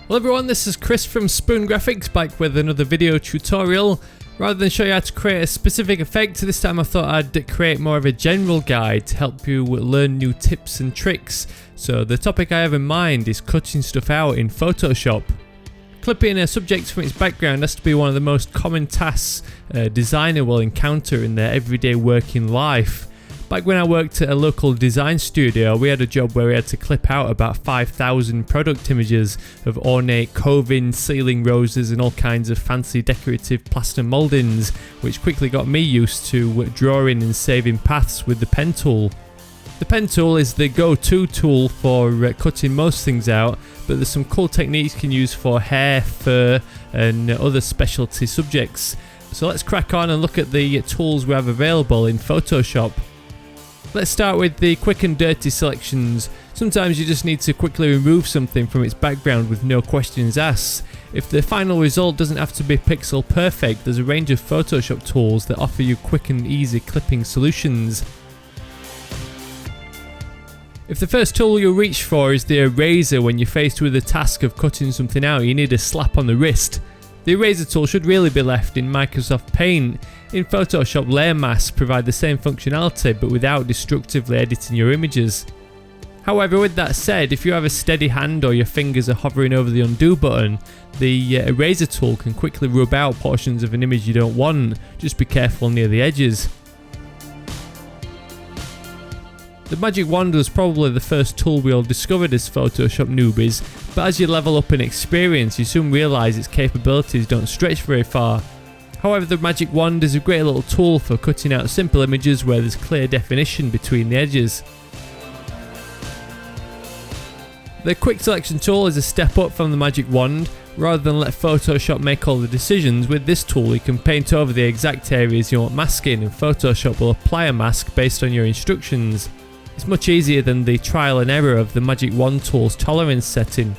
Hello everyone, this is Chris from Spoon Graphics back with another video tutorial. Rather than show you how to create a specific effect, this time I thought I'd create more of a general guide to help you learn new tips and tricks. So the topic I have in mind is cutting stuff out in Photoshop. Clipping a subject from its background has to be one of the most common tasks a designer will encounter in their everyday working life. Back when I worked at a local design studio, we had a job where we had to clip out about 5,000 product images of ornate coving, ceiling roses and all kinds of fancy decorative plaster mouldings, which quickly got me used to drawing and saving paths with the pen tool. The pen tool is the go-to tool for cutting most things out, but there's some cool techniques you can use for hair, fur and other specialty subjects. So let's crack on and look at the tools we have available in Photoshop. Let's start with the quick and dirty selections. Sometimes you just need to quickly remove something from its background with no questions asked. If the final result doesn't have to be pixel perfect, there's a range of Photoshop tools that offer you quick and easy clipping solutions. If the first tool you'll reach for is the eraser when you're faced with the task of cutting something out, you need a slap on the wrist. The eraser tool should really be left in Microsoft Paint. In Photoshop, layer masks provide the same functionality but without destructively editing your images. However, with that said, if you have a steady hand or your fingers are hovering over the undo button, the eraser tool can quickly rub out portions of an image you don't want. Just be careful near the edges. The magic wand was probably the first tool we all discovered as Photoshop newbies, but as you level up in experience you soon realise its capabilities don't stretch very far. However, the magic wand is a great little tool for cutting out simple images where there's clear definition between the edges. The quick selection tool is a step up from the magic wand. Rather than let Photoshop make all the decisions, with this tool you can paint over the exact areas you want masking and Photoshop will apply a mask based on your instructions. It's much easier than the trial and error of the magic wand tool's tolerance setting.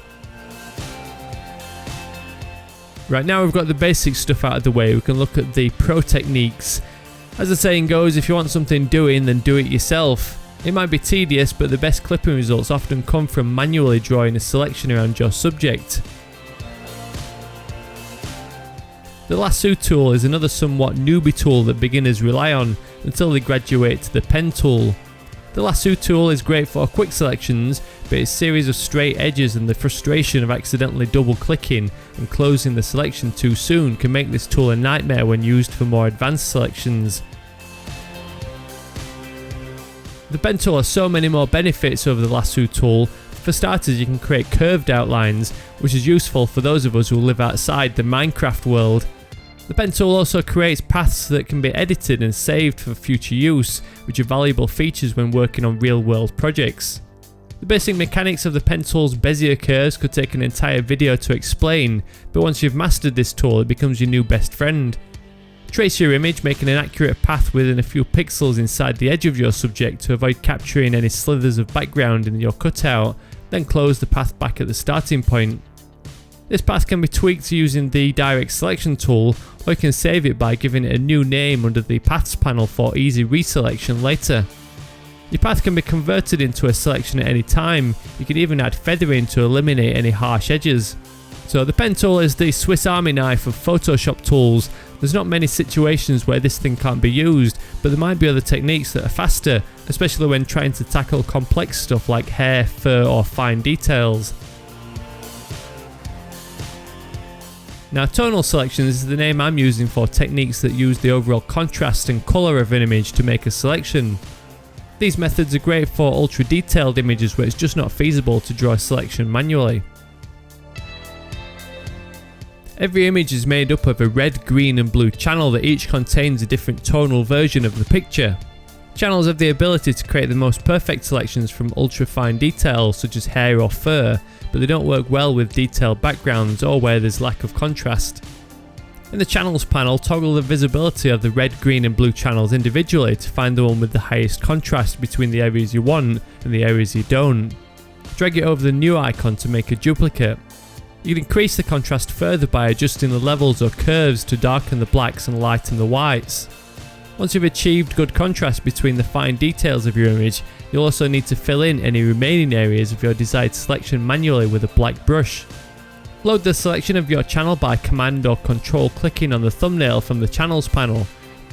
Right, now we've got the basic stuff out of the way, we can look at the pro techniques. As the saying goes, if you want something doing, then do it yourself. It might be tedious, but the best clipping results often come from manually drawing a selection around your subject. The lasso tool is another somewhat newbie tool that beginners rely on until they graduate to the pen tool. The lasso tool is great for quick selections, but its series of straight edges and the frustration of accidentally double clicking and closing the selection too soon can make this tool a nightmare when used for more advanced selections. The pen tool has so many more benefits over the lasso tool. For starters, you can create curved outlines, which is useful for those of us who live outside the Minecraft world. The pen tool also creates paths that can be edited and saved for future use, which are valuable features when working on real-world projects. The basic mechanics of the pen tool's Bezier curves could take an entire video to explain, but once you've mastered this tool it becomes your new best friend. Trace your image, making an accurate path within a few pixels inside the edge of your subject to avoid capturing any slithers of background in your cutout, then close the path back at the starting point. This path can be tweaked using the direct selection tool, or you can save it by giving it a new name under the paths panel for easy reselection later. Your path can be converted into a selection at any time. You can even add feathering to eliminate any harsh edges. So the pen tool is the Swiss Army knife of Photoshop tools. There's not many situations where this thing can't be used, but there might be other techniques that are faster, especially when trying to tackle complex stuff like hair, fur or fine details. Now, tonal selections is the name I'm using for techniques that use the overall contrast and colour of an image to make a selection. These methods are great for ultra detailed images where it's just not feasible to draw a selection manually. Every image is made up of a red, green and blue channel that each contains a different tonal version of the picture. Channels have the ability to create the most perfect selections from ultra fine details such as hair or fur, but they don't work well with detailed backgrounds or where there's lack of contrast. In the channels panel, toggle the visibility of the red, green and blue channels individually to find the one with the highest contrast between the areas you want and the areas you don't. Drag it over the new icon to make a duplicate. You can increase the contrast further by adjusting the levels or curves to darken the blacks and lighten the whites. Once you've achieved good contrast between the fine details of your image, you'll also need to fill in any remaining areas of your desired selection manually with a black brush. Load the selection of your channel by command or control clicking on the thumbnail from the channels panel.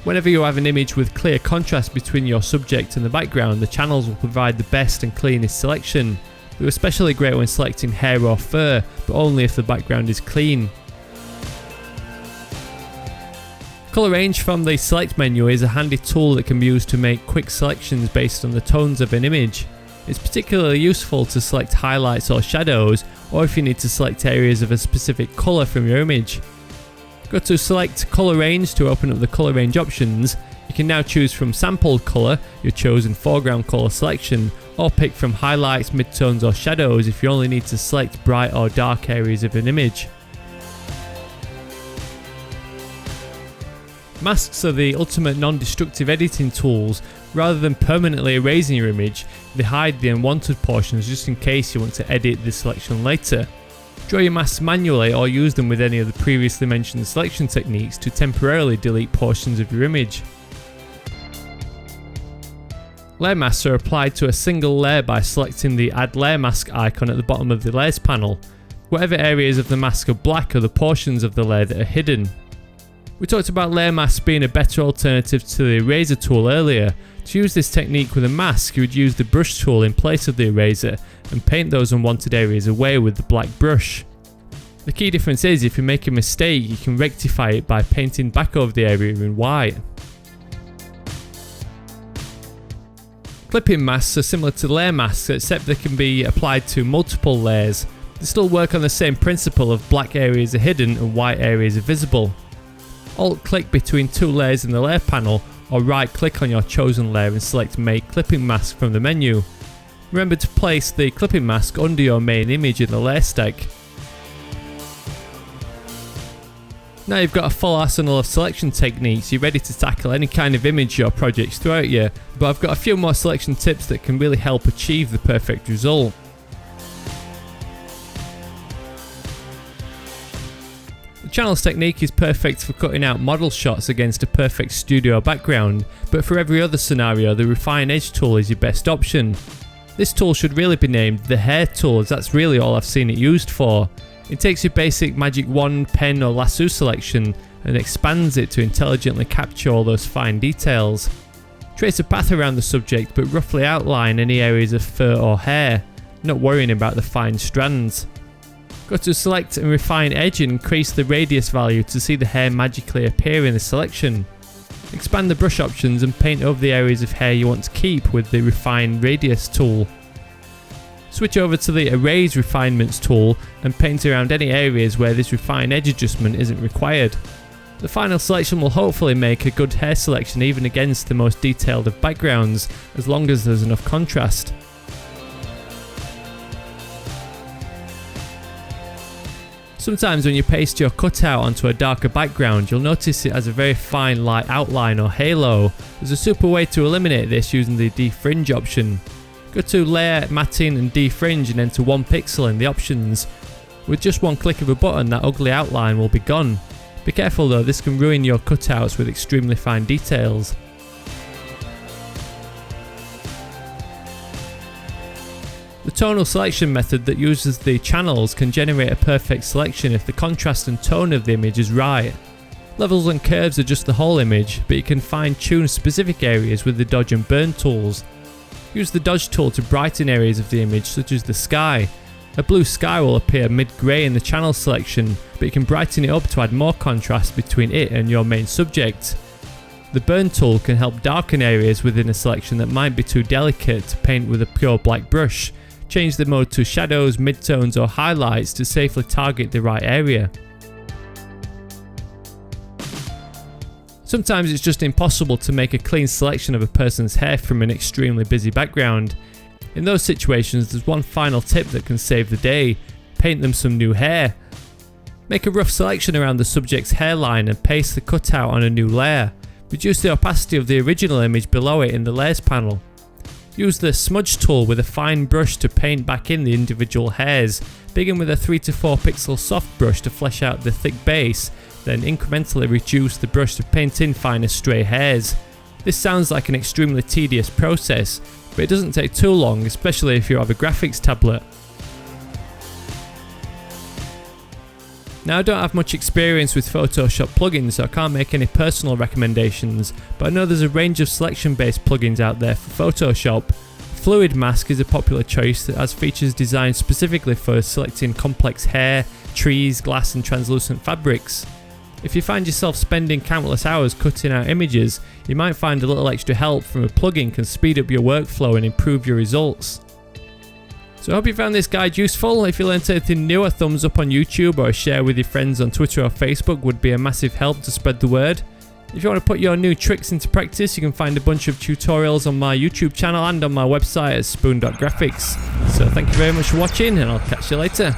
Whenever you have an image with clear contrast between your subject and the background, the channels will provide the best and cleanest selection. They're especially great when selecting hair or fur, but only if the background is clean. Colour range from the select menu is a handy tool that can be used to make quick selections based on the tones of an image. It's particularly useful to select highlights or shadows, or if you need to select areas of a specific colour from your image. Go to select colour range to open up the colour range options. You can now choose from sampled colour, your chosen foreground colour selection, or pick from highlights, midtones or shadows if you only need to select bright or dark areas of an image. Masks are the ultimate non-destructive editing tools. Rather than permanently erasing your image, they hide the unwanted portions just in case you want to edit the selection later. Draw your masks manually or use them with any of the previously mentioned selection techniques to temporarily delete portions of your image. Layer masks are applied to a single layer by selecting the Add Layer Mask icon at the bottom of the Layers panel. Whatever areas of the mask are black are the portions of the layer that are hidden. We talked about layer masks being a better alternative to the eraser tool earlier. To use this technique with a mask, you would use the brush tool in place of the eraser and paint those unwanted areas away with the black brush. The key difference is if you make a mistake, you can rectify it by painting back over the area in white. Clipping masks are similar to layer masks, except they can be applied to multiple layers. They still work on the same principle of black areas are hidden and white areas are visible. Alt-click between two layers in the layer panel, or right-click on your chosen layer and select Make Clipping Mask from the menu. Remember to place the clipping mask under your main image in the layer stack. Now you've got a full arsenal of selection techniques, you're ready to tackle any kind of image your projects throw at you, but I've got a few more selection tips that can really help achieve the perfect result. The channels technique is perfect for cutting out model shots against a perfect studio background, but for every other scenario the Refine Edge tool is your best option. This tool should really be named the Hair tool, as that's really all I've seen it used for. It takes your basic magic wand, pen or lasso selection and expands it to intelligently capture all those fine details. Trace a path around the subject but roughly outline any areas of fur or hair, not worrying about the fine strands. Go to Select and Refine Edge and increase the radius value to see the hair magically appear in the selection. Expand the brush options and paint over the areas of hair you want to keep with the Refine Radius tool. Switch over to the Erase Refinements tool and paint around any areas where this Refine Edge adjustment isn't required. The final selection will hopefully make a good hair selection even against the most detailed of backgrounds, as long as there's enough contrast. Sometimes when you paste your cutout onto a darker background, you'll notice it has a very fine light outline or halo. There's a super way to eliminate this using the defringe option. Go to Layer, Matting and Defringe and enter 1 pixel in the options. With just one click of a button, that ugly outline will be gone. Be careful though, this can ruin your cutouts with extremely fine details. The tonal selection method that uses the channels can generate a perfect selection if the contrast and tone of the image is right. Levels and curves adjust the whole image, but you can fine-tune specific areas with the dodge and burn tools. Use the dodge tool to brighten areas of the image such as the sky. A blue sky will appear mid-grey in the channel selection, but you can brighten it up to add more contrast between it and your main subject. The burn tool can help darken areas within a selection that might be too delicate to paint with a pure black brush. Change the mode to shadows, midtones or highlights to safely target the right area. Sometimes it's just impossible to make a clean selection of a person's hair from an extremely busy background. In those situations, there's one final tip that can save the day: paint them some new hair. Make a rough selection around the subject's hairline and paste the cutout on a new layer. Reduce the opacity of the original image below it in the layers panel. Use the smudge tool with a fine brush to paint back in the individual hairs. Begin with a 3 to 4 pixel soft brush to flesh out the thick base, then incrementally reduce the brush to paint in finer stray hairs. This sounds like an extremely tedious process, but it doesn't take too long, especially if you have a graphics tablet. Now I don't have much experience with Photoshop plugins, so I can't make any personal recommendations, but I know there's a range of selection based plugins out there for Photoshop. Fluid Mask is a popular choice that has features designed specifically for selecting complex hair, trees, glass and translucent fabrics. If you find yourself spending countless hours cutting out images, you might find a little extra help from a plugin can speed up your workflow and improve your results. So I hope you found this guide useful. If you learned anything new, a thumbs up on YouTube or a share with your friends on Twitter or Facebook would be a massive help to spread the word. If you want to put your new tricks into practice, you can find a bunch of tutorials on my YouTube channel and on my website at spoon.graphics. So thank you very much for watching, and I'll catch you later.